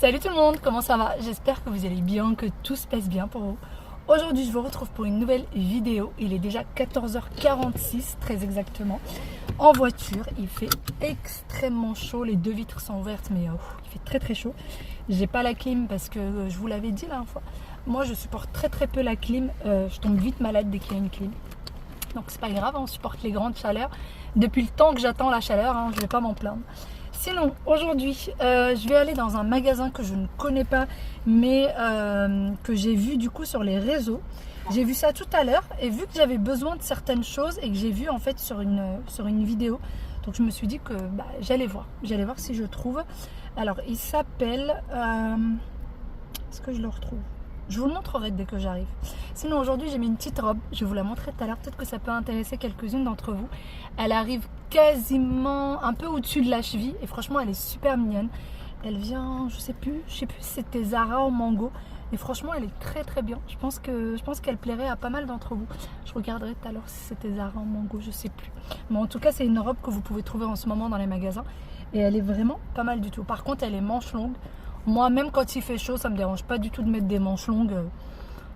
Salut tout le monde, comment ça va? J'espère que vous allez bien, que tout se passe bien pour vous. Aujourd'hui je vous retrouve pour une nouvelle vidéo. Il est déjà 14h46 très exactement. En voiture, il fait extrêmement chaud, les deux vitres sont ouvertes mais il fait très très chaud. J'ai pas la clim parce que je vous l'avais dit la dernière fois. Moi je supporte très peu la clim, je tombe vite malade dès qu'il y a une clim. Donc c'est pas grave, on supporte les grandes chaleurs. Depuis le temps que j'attends la chaleur, je vais pas m'en plaindre. Sinon, aujourd'hui, je vais aller dans un magasin que je ne connais pas, mais que j'ai vu du coup sur les réseaux. J'ai vu ça tout à l'heure et vu que j'avais besoin de certaines choses et que j'ai vu en fait sur une vidéo, donc je me suis dit que j'allais voir si je trouve. Alors, il s'appelle... est-ce que je le retrouve? Je vous le montrerai dès que j'arrive. Sinon aujourd'hui j'ai mis une petite robe, je vais vous la montrer tout à l'heure, peut-être que ça peut intéresser quelques-unes d'entre vous. Elle arrive quasiment un peu au-dessus de la cheville et franchement elle est super mignonne. Elle vient, je sais plus si c'était Zara ou Mango, mais franchement elle est très bien. Je pense qu'elle plairait à pas mal d'entre vous. Je regarderai tout à l'heure si c'était Zara ou Mango, je sais plus. Mais en tout cas c'est une robe que vous pouvez trouver en ce moment dans les magasins et elle est vraiment pas mal du tout. Par contre elle est manche longue. Moi, même quand il fait chaud, ça me dérange pas du tout de mettre des manches longues.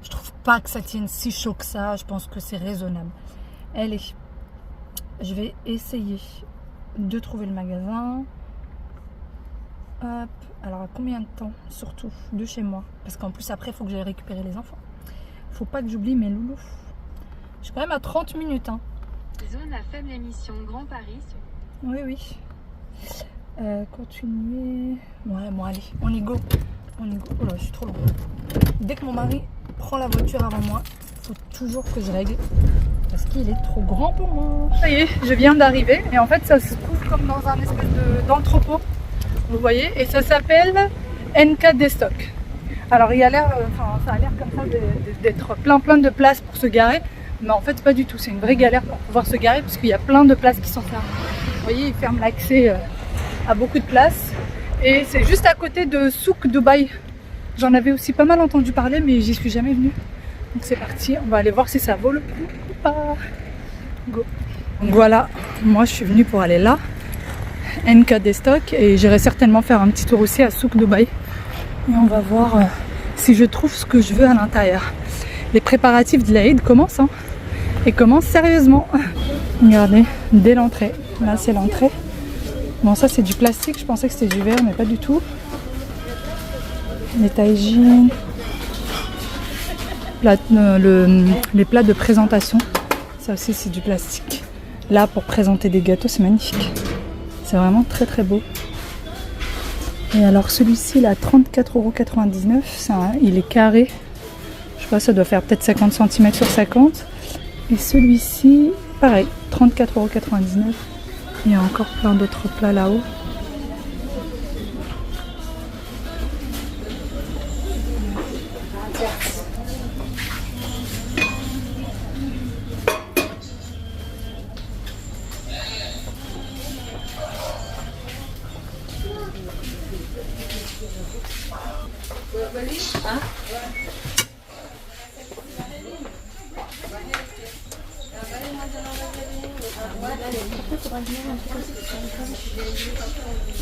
Je trouve pas que ça tienne si chaud que ça. Je pense que c'est raisonnable. Allez, je vais essayer de trouver le magasin. Hop. Alors, à combien de temps, surtout, de chez moi? Parce qu'en plus, après, il faut que j'aille récupérer les enfants. Faut pas que j'oublie mes loulous. Je suis quand même à 30 minutes. Zone à faible émission Grand Paris. Oui. Continuer. Ouais, bon, allez, on y go. Oh là, je suis trop loin. Dès que mon mari prend la voiture avant moi, il faut toujours que je règle parce qu'il est trop grand pour moi. Ça y est, je viens d'arriver et en fait, ça se trouve comme dans un espèce d'entrepôt. Vous voyez, et ça s'appelle NK Stock. Alors, il a l'air, ça a l'air comme ça d'être plein de places pour se garer, mais en fait, pas du tout. C'est une vraie galère pour pouvoir se garer parce qu'il y a plein de places qui sont fermées. Vous voyez, il ferme l'accès à beaucoup de places et c'est juste à côté de Souk Dubaï. J'en avais aussi pas mal entendu parler mais j'y suis jamais venue, donc c'est parti, on va aller voir si ça vaut le coup ou pas. Go. Donc voilà, moi je suis venue pour aller là, NK Stock, et j'irai certainement faire un petit tour aussi à Souk Dubaï et on va voir si je trouve ce que je veux à l'intérieur. Les préparatifs de l'Aïd commencent et commencent sérieusement. Regardez, dès l'entrée, là c'est l'entrée. Bon, ça c'est du plastique, je pensais que c'était du verre, mais pas du tout. Les tagines, les plats de présentation, ça aussi c'est du plastique. Là, pour présenter des gâteaux, c'est magnifique. C'est vraiment très beau. Et alors celui-ci, il est à 34,99 €. Il est carré. Je sais pas, ça doit faire peut-être 50 cm sur 50. Et celui-ci, pareil, 34,99 €. Il y a encore plein d'autres plats là-haut.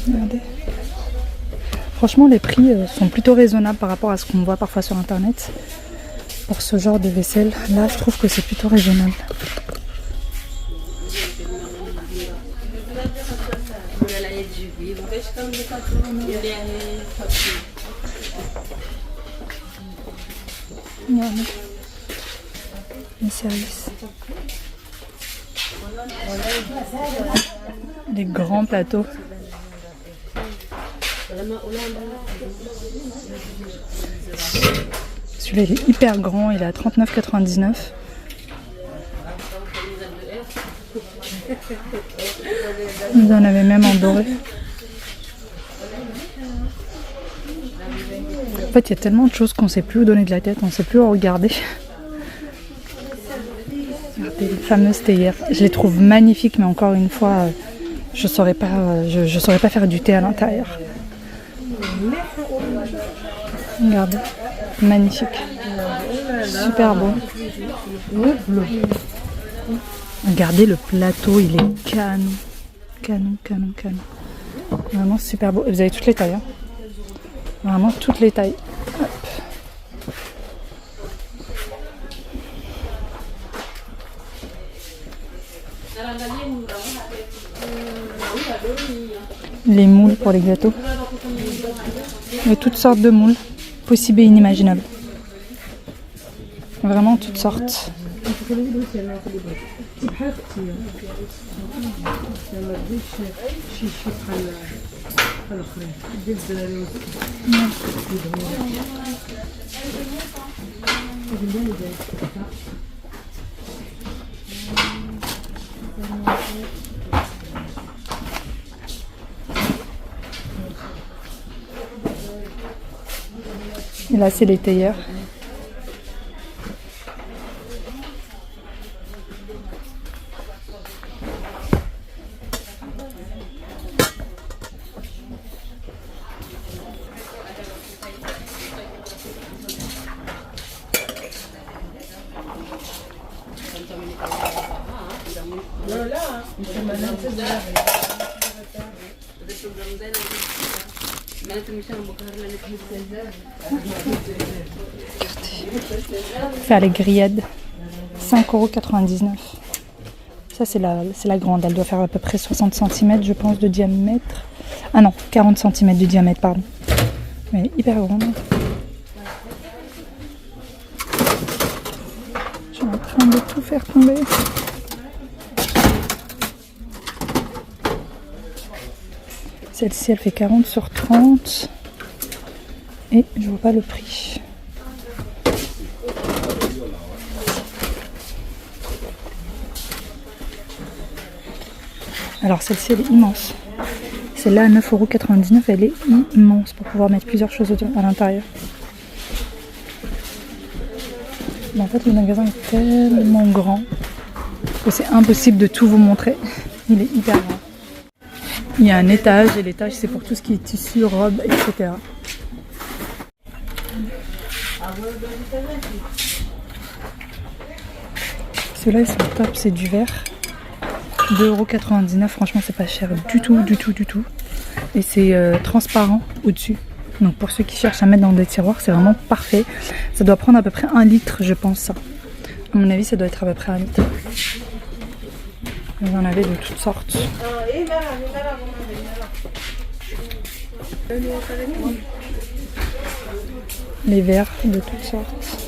Regardez. Franchement, les prix sont plutôt raisonnables par rapport à ce qu'on voit parfois sur internet. Pour ce genre de vaisselle, là, je trouve que c'est plutôt raisonnable. Regardez. Les services. Des grands plateaux. Celui-là il est hyper grand, il est à 39,99 €. Vous en avez même en doré. En fait, il y a tellement de choses qu'on ne sait plus où donner de la tête, on ne sait plus où regarder. Regardez les fameuses théières. Je les trouve magnifiques, mais encore une fois, je saurais pas faire du thé à l'intérieur. Regardez, magnifique, super beau. Regardez le plateau, il est canon. Vraiment super beau. Et vous avez toutes les tailles. Vraiment toutes les tailles. Hop. Les moules pour les gâteaux. Il y a toutes sortes de moules, possibles et inimaginables. Vraiment toutes sortes. Et là, c'est les théières. Faire les grillades, 5,99 €. Ça c'est la grande, elle doit faire à peu près 60 cm je pense de diamètre. Ah non, 40 cm de diamètre, pardon. Mais hyper grande. Je suis en train de tout faire tomber. Celle-ci elle fait 40 sur 30. Et je vois pas le prix. Alors celle-ci elle est immense. Celle-là à 9,99 €, elle est immense pour pouvoir mettre plusieurs choses à l'intérieur. Mais en fait le magasin est tellement grand que c'est impossible de tout vous montrer. Il est hyper grand. Il y a un étage et l'étage c'est pour tout ce qui est tissu, robes, etc. Ceux-là ils sont top, c'est du verre. 2,99 €, franchement c'est pas cher du tout. Et c'est transparent au-dessus. Donc pour ceux qui cherchent à mettre dans des tiroirs, c'est vraiment parfait. Ça doit prendre à peu près 1 litre, je pense ça. À mon avis, ça doit être à peu près 1 litre. Vous en avez de toutes sortes. Les verres de toutes sortes.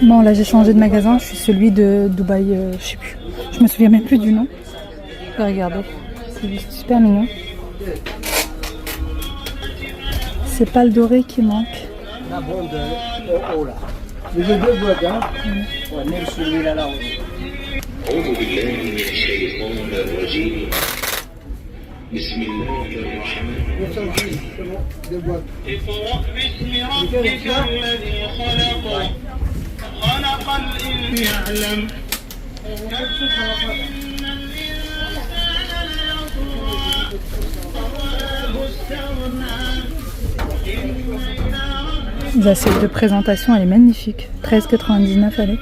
Bon là j'ai changé de magasin, je suis celui de Dubaï, je sais plus. Je me souviens même plus du nom. Regardez, c'est juste super mignon. C'est pas le doré qui manque. L'assiette de présentation elle est magnifique. 13,99 € elle est.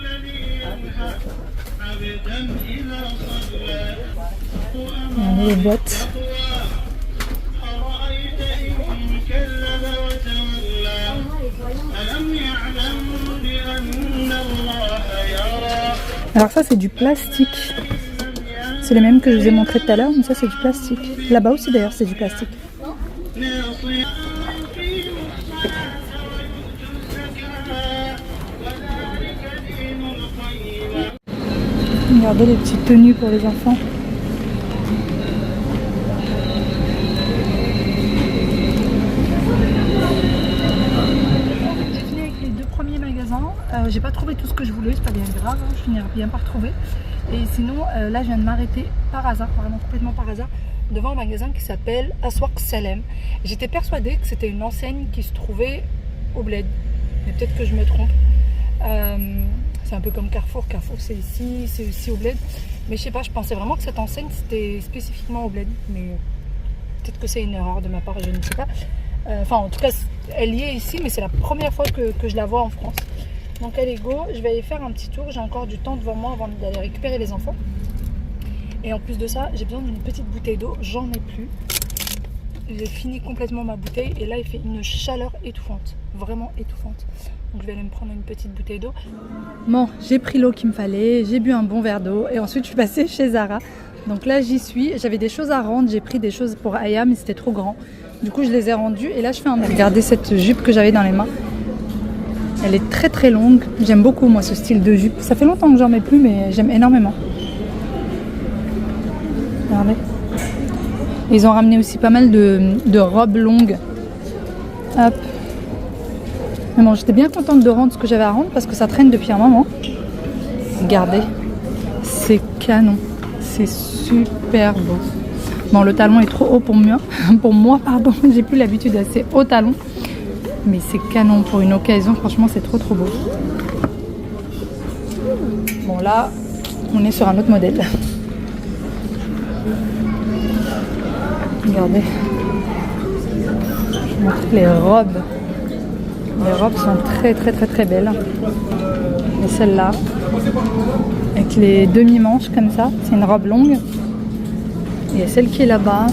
Regardez les boîtes. Alors ça c'est du plastique. C'est les mêmes que je vous ai montré tout à l'heure, mais ça c'est du plastique. Là-bas aussi d'ailleurs c'est du plastique. Regardez les petites tenues pour les enfants. J'ai fini avec les 2 premiers magasins. J'ai pas trouvé tout ce que je voulais, c'est pas bien grave, hein, je finirai bien par trouver. Et sinon, là je viens de m'arrêter par hasard, vraiment complètement par hasard, devant un magasin qui s'appelle Aswaq Salem. J'étais persuadée que c'était une enseigne qui se trouvait au Bled, mais peut-être que je me trompe. C'est un peu comme Carrefour, Carrefour c'est ici, c'est aussi au Bled. Mais je sais pas, je pensais vraiment que cette enseigne c'était spécifiquement au Bled. Mais peut-être que c'est une erreur de ma part, je ne sais pas. Enfin en tout cas, elle y est ici, mais c'est la première fois que je la vois en France. Donc allez go, je vais aller faire un petit tour, j'ai encore du temps devant moi avant d'aller récupérer les enfants. Et en plus de ça, j'ai besoin d'une petite bouteille d'eau, j'en ai plus. j'ai fini complètement ma bouteille et là il fait une chaleur étouffante, vraiment étouffante. Donc je vais aller me prendre une petite bouteille d'eau. Bon, j'ai pris l'eau qu'il me fallait, j'ai bu un bon verre d'eau et ensuite je suis passée chez Zara. Donc là j'y suis, j'avais des choses à rendre, j'ai pris des choses pour Aya mais c'était trop grand. Du coup je les ai rendues et là je fais un... Regardez cette jupe que j'avais dans les mains. Elle est très très longue, j'aime beaucoup moi ce style de jupe. Ça fait longtemps que j'en mets plus mais j'aime énormément. Regardez. Ils ont ramené aussi pas mal de robes longues. Hop. Mais bon, j'étais bien contente de rendre ce que j'avais à rendre parce que ça traîne depuis un moment. Regardez, c'est canon, c'est super beau. Bon, le talon est trop haut pour moi, pardon. J'ai plus l'habitude d'assez haut talon, mais c'est canon pour une occasion. Franchement, c'est trop beau. Bon, là, on est sur un autre modèle. Regardez, je vous montre les robes. Les robes sont très belles. Et celle-là, avec les demi-manches comme ça, c'est une robe longue. Et celle qui est là-bas,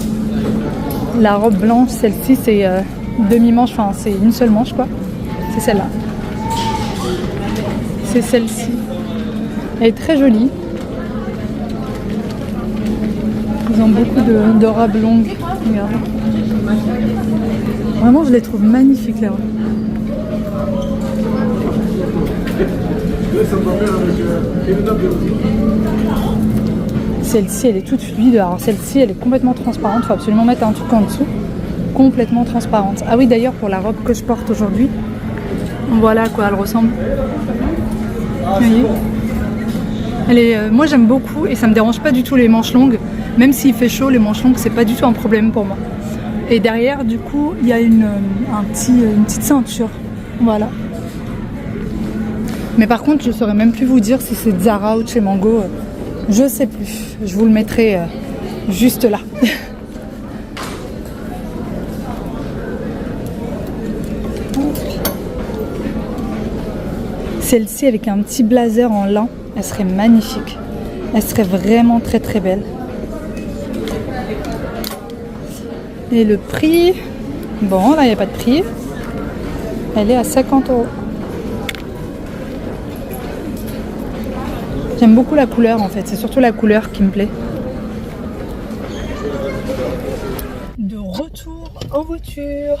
la robe blanche, celle-ci c'est demi-manche, enfin c'est une seule manche quoi. C'est celle-là. C'est celle-ci. Elle est très jolie. Ils ont beaucoup de robes longues. Regarde. Vraiment, je les trouve magnifiques là. Celle-ci, elle est toute fluide. Alors celle-ci, elle est complètement transparente. Il faut absolument mettre un truc en dessous. Complètement transparente. Ah oui, d'ailleurs, pour la robe que je porte aujourd'hui, voilà à quoi elle ressemble. Vous voyez ? Elle est, moi j'aime beaucoup et ça me dérange pas du tout les manches longues. Même s'il fait chaud, les manches longues c'est pas du tout un problème pour moi. Et derrière du coup il y a une petite ceinture. Voilà. Mais par contre je saurais même plus vous dire si c'est de Zara ou de chez Mango. Je sais plus. Je vous le mettrai juste là. Celle-ci avec un petit blazer en lin. Elle serait magnifique. Elle serait vraiment très belle. Et le prix, bon là il n'y a pas de prix. Elle est à 50 €. J'aime beaucoup la couleur en fait. C'est surtout la couleur qui me plaît. De retour en voiture.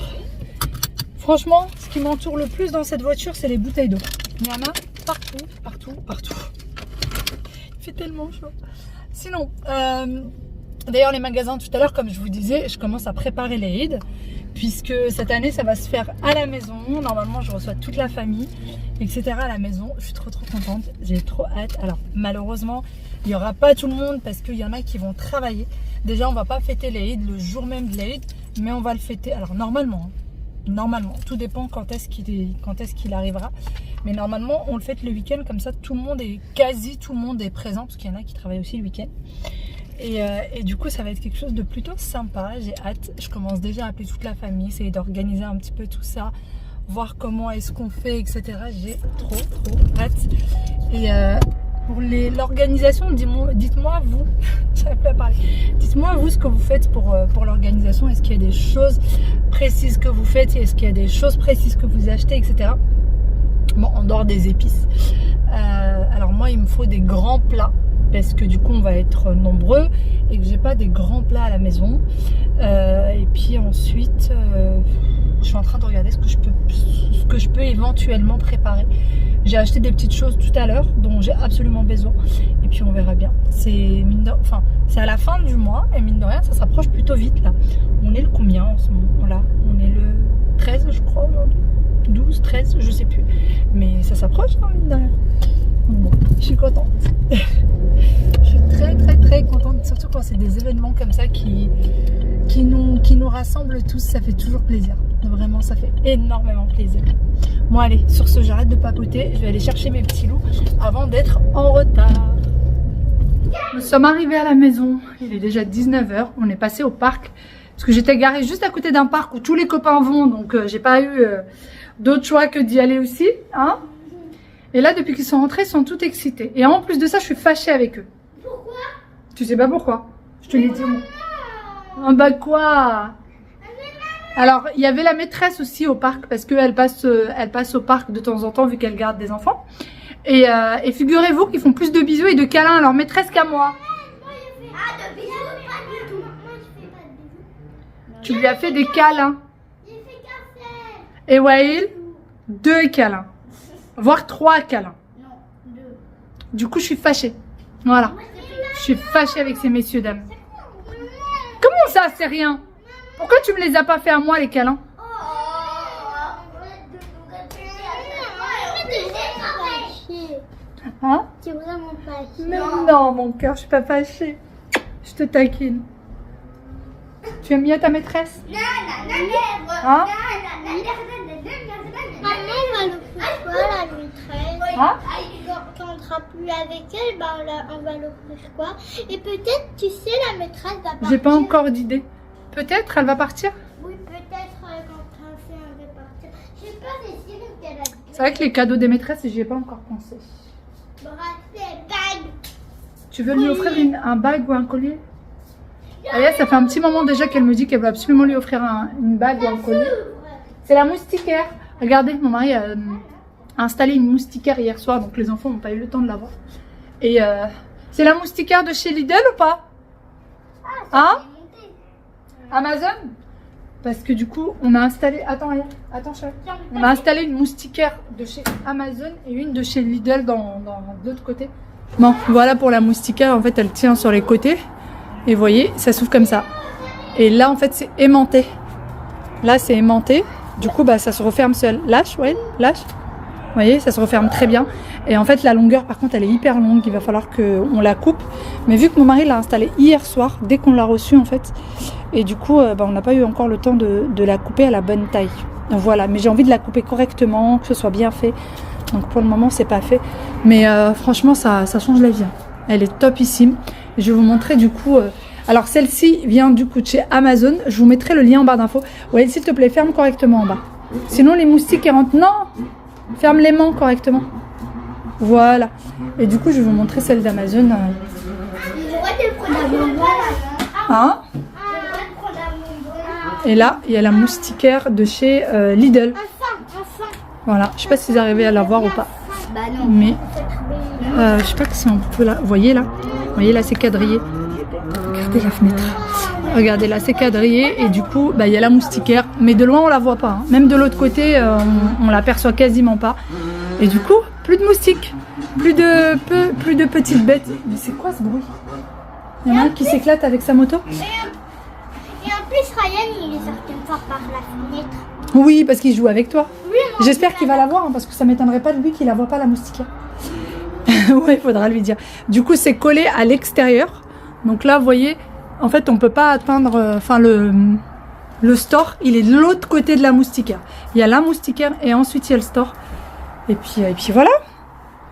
Franchement, ce qui m'entoure le plus dans cette voiture, c'est les bouteilles d'eau. Il y en a partout. Il fait tellement chaud. Sinon, d'ailleurs les magasins tout à l'heure, comme je vous disais, je commence à préparer les Eid, puisque cette année ça va se faire à la maison. Normalement je reçois toute la famille, etc. à la maison. Je suis trop contente, j'ai trop hâte. Alors malheureusement il n'y aura pas tout le monde parce qu'il y en a qui vont travailler. Déjà on va pas fêter les Eid le jour même de l'Eid, mais on va le fêter. Alors normalement, tout dépend quand est-ce qu'il arrivera. Mais normalement, on le fête le week-end, comme ça quasi tout le monde est présent, parce qu'il y en a qui travaillent aussi le week-end. Et du coup, ça va être quelque chose de plutôt sympa. J'ai hâte. Je commence déjà à appeler toute la famille, essayer d'organiser un petit peu tout ça, voir comment est-ce qu'on fait, etc. J'ai trop hâte. Et pour l'organisation, dites-moi vous, j'arrive plus à parler. Dites-moi vous ce que vous faites pour l'organisation. Est-ce qu'il y a des choses précises que vous faites? Est-ce qu'il y a des choses précises que vous achetez, etc. Bon, en dehors des épices. Alors moi, il me faut des grands plats parce que du coup, on va être nombreux et que j'ai pas des grands plats à la maison. Et puis ensuite, je suis en train de regarder ce que je peux éventuellement préparer. J'ai acheté des petites choses tout à l'heure dont j'ai absolument besoin. Et puis on verra bien. C'est à la fin du mois et mine de rien, ça s'approche plutôt vite là. On est le combien en ce moment là? On est le 13 je crois aujourd'hui. 12, 13, je sais plus. Mais ça s'approche, hein, mine de rien. Bon, je suis contente. Je suis très contente, surtout quand c'est des événements comme ça qui nous rassemblent tous. Ça fait toujours plaisir. Vraiment, ça fait énormément plaisir. Bon, allez, sur ce, j'arrête de papoter. Je vais aller chercher mes petits loups avant d'être en retard. Nous sommes arrivés à la maison. Il est déjà 19 h. On est passé au parc. Parce que j'étais garée juste à côté d'un parc où tous les copains vont. Donc, j'ai pas eu d'autre choix que d'y aller aussi. Hein? Et là, depuis qu'ils sont rentrés, ils sont tous excités. Et en plus de ça, je suis fâchée avec eux. Pourquoi? Tu sais pas pourquoi? Je te l'ai dit. Ah bah quoi? Non, Alors, il y avait la maîtresse aussi au parc parce qu'elle passe au parc de temps en temps vu qu'elle garde des enfants. Et figurez-vous qu'ils font plus de bisous et de câlins à leur maîtresse qu'à moi. Ah, de bisous, pas du tout. Moi, je fais pas de bisous. Tu lui as fait des câlins. J'ai fait qu'un seul. Et Wael, 2 câlins. Voire 3 câlins. Non, 2. Du coup, je suis fâchée. Voilà. Je suis fâchée avec ces messieurs dames. Comment ça, c'est rien? Pourquoi tu me les as pas fait à moi, les câlins? Hein? C'est vraiment pas chiant. Mais non, mon cœur, je suis pas fâchée. Je te taquine. Tu aimes bien ta maîtresse? Hein? Maman va l'offrir quoi, la maîtresse? Hein? Quand on ne sera plus avec elle, on va l'offrir quoi? Et peut-être, tu sais, la maîtresse va partir. J'ai pas encore d'idée. Peut-être elle va partir? Oui, peut-être quand elle va partir. Je sais pas, c'est sûr qu'elle a dit. C'est vrai que les cadeaux des maîtresses, j'y ai pas encore pensé. Bracelet, bague. Tu veux lui offrir un bague ou un collier? D'ailleurs, ça fait un petit moment déjà qu'elle me dit qu'elle veut absolument lui offrir une bague ou un collier. C'est la moustiquaire. Regardez, mon mari a installé une moustiquaire hier soir, donc les enfants n'ont pas eu le temps de la voir. Et c'est la moustiquaire de chez Lidl ou pas? Hein? Amazon? Parce que du coup, on a installé... Attends, regarde. Attends, chérie. On a installé une moustiquaire de chez Amazon et une de chez Lidl dans l'autre côté. Bon, voilà pour la moustiquaire. En fait, elle tient sur les côtés. Et vous voyez, ça s'ouvre comme ça. Et là, en fait, c'est aimanté. Là, c'est aimanté. Du coup, bah, ça se referme seul. Lâche, ouais, lâche. Vous voyez, ça se referme très bien. Et en fait, la longueur, par contre, elle est hyper longue. Il va falloir qu'on la coupe. Mais vu que mon mari l'a installée hier soir, dès qu'on l'a reçue, en fait. Et du coup, bah, on n'a pas eu encore le temps de la couper à la bonne taille. Donc, voilà, mais j'ai envie de la couper correctement, que ce soit bien fait. Donc pour le moment, c'est pas fait. Mais franchement, ça change la vie. Elle est topissime. Je vais vous montrer du coup... Alors celle-ci vient du coup de chez Amazon. Je vous mettrai le lien en barre d'infos. Ouais, s'il te plaît, ferme correctement en bas. Sinon les moustiques ils rentrent. Non, ferme les mains correctement. Voilà. Et du coup, je vais vous montrer celle d'Amazon. Hein? Et là, il y a la moustiquaire de chez Lidl. Voilà. Je sais pas si vous arrivez à la voir ou pas. Bah non. Mais je sais pas si on peut la... Vous voyez là? Vous voyez là, c'est quadrillé. Regardez la fenêtre. Regardez là, c'est quadrillé. Et du coup, bah, il y a la moustiquaire. Mais de loin, on la voit pas. Hein. Même de l'autre côté, on l'aperçoit quasiment pas. Et du coup, plus de moustiques. Plus de petites bêtes. Mais c'est quoi ce bruit? Il y en a un qui s'éclate avec sa moto. Et en plus, Ryan, il est sorti une fois par la fenêtre. Oui, parce qu'il joue avec toi. Oui, moi, J'espère qu'il va la voir, hein, parce que ça m'étonnerait pas de lui qu'il la voit pas, la moustiquaire. Ouais, il faudra lui dire. Du coup, c'est collé à l'extérieur. Donc là, vous voyez, en fait, on peut pas atteindre... Enfin, le store, il est de l'autre côté de la moustiquaire. Il y a la moustiquaire et ensuite, il y a le store. Et puis voilà.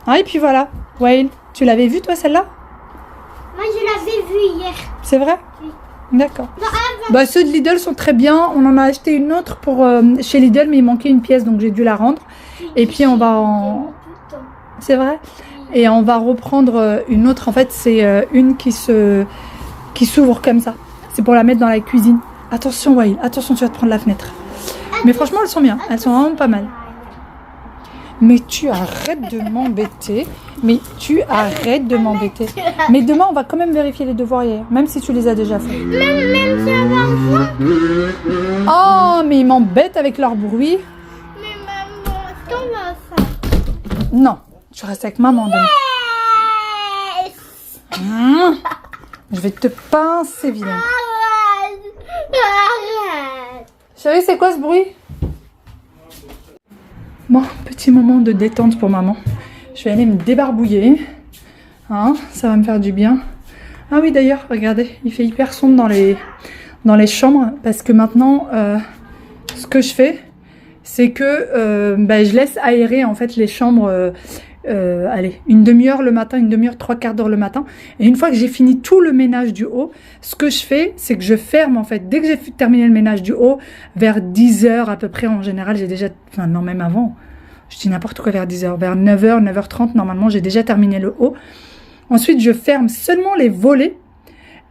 Ah, et puis voilà. Wael, tu l'avais vu, toi, celle-là? Moi, je l'avais vue hier. C'est vrai? Oui. D'accord. Bah, ceux de Lidl sont très bien. On en a acheté une autre pour chez Lidl, mais il manquait une pièce, donc j'ai dû la rendre. Et puis on va en... C'est vrai? Et on va reprendre une autre. En fait, c'est une qui s'ouvre comme ça. C'est pour la mettre dans la cuisine. Attention, Wael, attention, tu vas te prendre la fenêtre. Mais franchement, elles sont bien. Elles sont vraiment pas mal. Mais tu arrêtes de m'embêter. Mais tu arrêtes de m'embêter. Mais demain, on va quand même vérifier les devoirs hier, même si tu les as déjà faits. Même si on va voir. Oh, mais ils m'embêtent avec leur bruit. Mais maman, est-ce qu'on va faire? Non, tu restes avec maman demain. Je vais te pincer, vilaine. Arrête. Chérie, c'est quoi ce bruit? Bon, petit moment de détente pour maman. Je vais aller me débarbouiller. Hein, ça va me faire du bien. Ah oui, d'ailleurs, regardez, il fait hyper sombre dans les chambres. Parce que maintenant, ce que je fais, c'est que je laisse aérer en fait les chambres. Allez, une demi-heure le matin, une demi-heure, 3/4 d'heure le matin. Et une fois que j'ai fini tout le ménage du haut, ce que je fais, c'est que je ferme en fait. Dès que j'ai terminé le ménage du haut, vers 10h à peu près, en général, j'ai déjà... Enfin, non, même avant. Je dis n'importe quoi vers 10h. Vers 9h, 9h30, normalement, j'ai déjà terminé le haut. Ensuite, je ferme seulement les volets.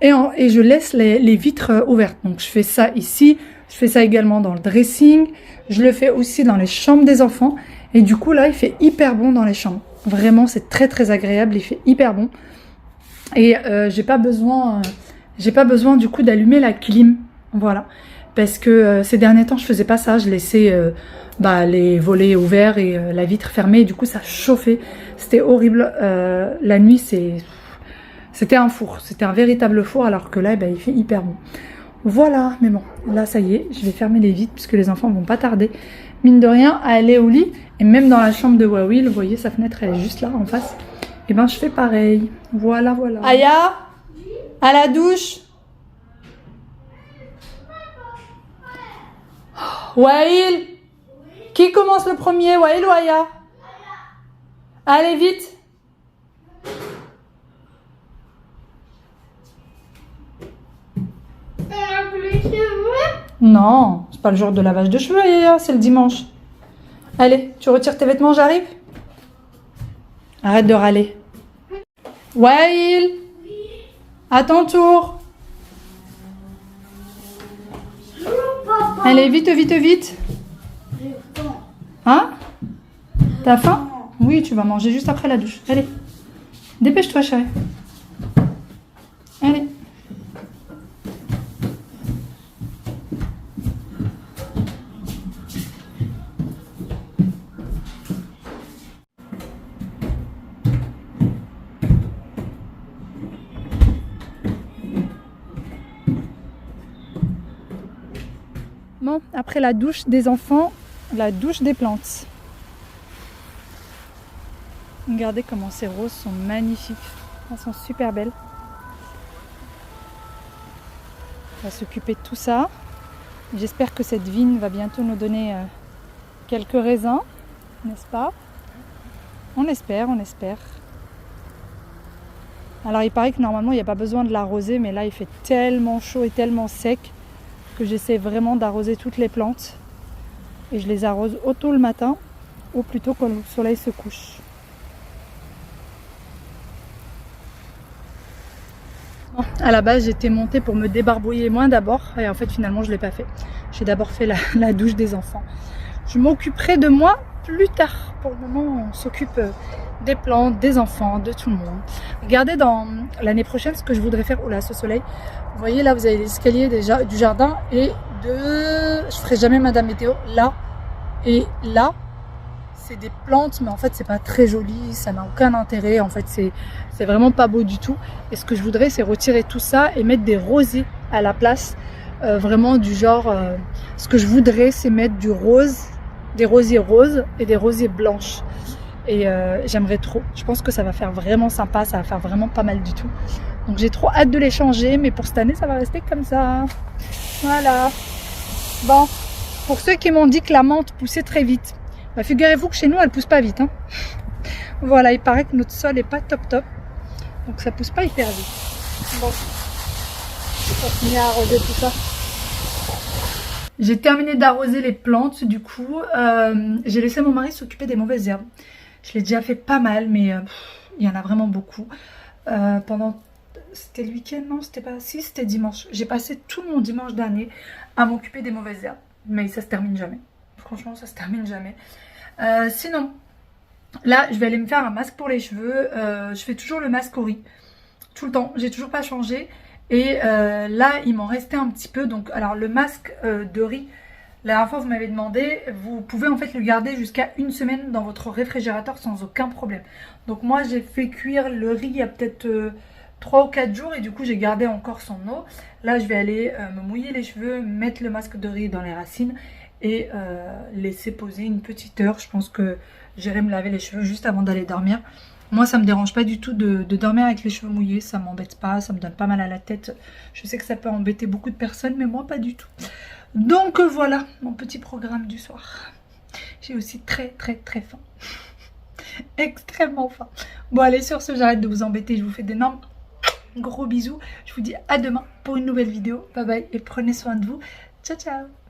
et je laisse les vitres ouvertes. Donc je fais ça ici, je fais ça également dans le dressing, je le fais aussi dans les chambres des enfants. Et du coup là, il fait hyper bon dans les chambres. Vraiment, c'est très très agréable, il fait hyper bon. Et j'ai pas besoin du coup d'allumer la clim, voilà. Parce que ces derniers temps, je faisais pas ça, je laissais les volets ouverts et la vitre fermée. Et du coup, ça chauffait, c'était horrible. La nuit, c'était un four, c'était un véritable four, alors que là, il fait hyper bon. Voilà, mais bon, là, ça y est, je vais fermer les vitres puisque les enfants vont pas tarder, mine de rien, à aller au lit. Et même dans la chambre de Wawi, vous voyez, sa fenêtre, elle est juste là, en face. Et ben, je fais pareil. Voilà. Aya, à la douche. Waïl, qui commence le premier, Waïl ou Aya? Allez, vite. Non, c'est pas le jour de lavage de cheveux, Aya, c'est le dimanche. Allez, tu retires tes vêtements, j'arrive. Arrête de râler. Waïl, à ton tour. Allez, vite. Hein? T'as faim? Oui, tu vas manger juste après la douche. Allez, dépêche-toi, chérie. Allez. Bon, après la douche des enfants, la douche des plantes. Regardez comment ces roses sont magnifiques. Elles sont super belles. On va s'occuper de tout ça. J'espère que cette vigne va bientôt nous donner quelques raisins, n'est-ce pas? On espère. Alors il paraît que normalement il n'y a pas besoin de l'arroser, mais là il fait tellement chaud et tellement sec que j'essaie vraiment d'arroser toutes les plantes. Et je les arrose au tôt le matin, ou plutôt quand le soleil se couche. À la base, j'étais montée pour me débarbouiller moi d'abord, et en fait finalement je ne l'ai pas fait. J'ai d'abord fait la douche des enfants. Je m'occuperai de moi plus tard. Pour le moment, on s'occupe des plantes, des enfants, de tout le monde. Regardez dans l'année prochaine ce que je voudrais faire. Oh là, ce soleil. Vous voyez là, vous avez l'escalier du jardin et je ferai jamais Madame Météo là et là. C'est des plantes, mais en fait c'est pas très joli, ça n'a aucun intérêt, en fait c'est vraiment pas beau du tout. Et ce que je voudrais, c'est retirer tout ça et mettre des rosiers à la place, vraiment du genre, ce que je voudrais, c'est mettre du rose, des rosiers roses et des rosiers blanches. Et j'aimerais trop, je pense que ça va faire vraiment sympa, ça va faire vraiment pas mal du tout. Donc j'ai trop hâte de les changer, mais pour cette année ça va rester comme ça. Voilà. Bon, pour ceux qui m'ont dit que la menthe poussait très vite, bah, figurez-vous que chez nous elle pousse pas vite, hein. Voilà, il paraît que notre sol est pas top, donc ça pousse pas hyper vite. Bon, je vais continuer à arroser tout ça. J'ai terminé d'arroser les plantes, du coup j'ai laissé mon mari s'occuper des mauvaises herbes. Je l'ai déjà fait pas mal, mais il y en a vraiment beaucoup. C'était le week-end, non, c'était pas, si, c'était dimanche. J'ai passé tout mon dimanche d'année à m'occuper des mauvaises herbes, mais ça se termine jamais. Franchement, ça se termine jamais. Sinon, là, je vais aller me faire un masque pour les cheveux. Je fais toujours le masque au riz, tout le temps. J'ai toujours pas changé. Et là, il m'en restait un petit peu. Donc, alors le masque de riz, la dernière fois vous m'avez demandé, vous pouvez en fait le garder jusqu'à 1 semaine dans votre réfrigérateur sans aucun problème. Donc moi, j'ai fait cuire le riz il y a peut-être 3 ou 4 jours et du coup j'ai gardé encore son eau. Là, je vais aller me mouiller les cheveux, mettre le masque de riz dans les racines et laisser poser une petite heure. Je pense que j'irai me laver les cheveux juste avant d'aller dormir. Moi, ça me dérange pas du tout de dormir avec les cheveux mouillés, ça m'embête pas, ça me donne pas mal à la tête. Je sais que ça peut embêter beaucoup de personnes, mais moi pas du tout. Donc voilà mon petit programme du soir. J'ai aussi très faim. Extrêmement faim. Bon allez, sur ce, j'arrête de vous embêter, je vous fais d'énormes gros bisous. Je vous dis à demain pour une nouvelle vidéo. Bye bye et prenez soin de vous. Ciao ciao.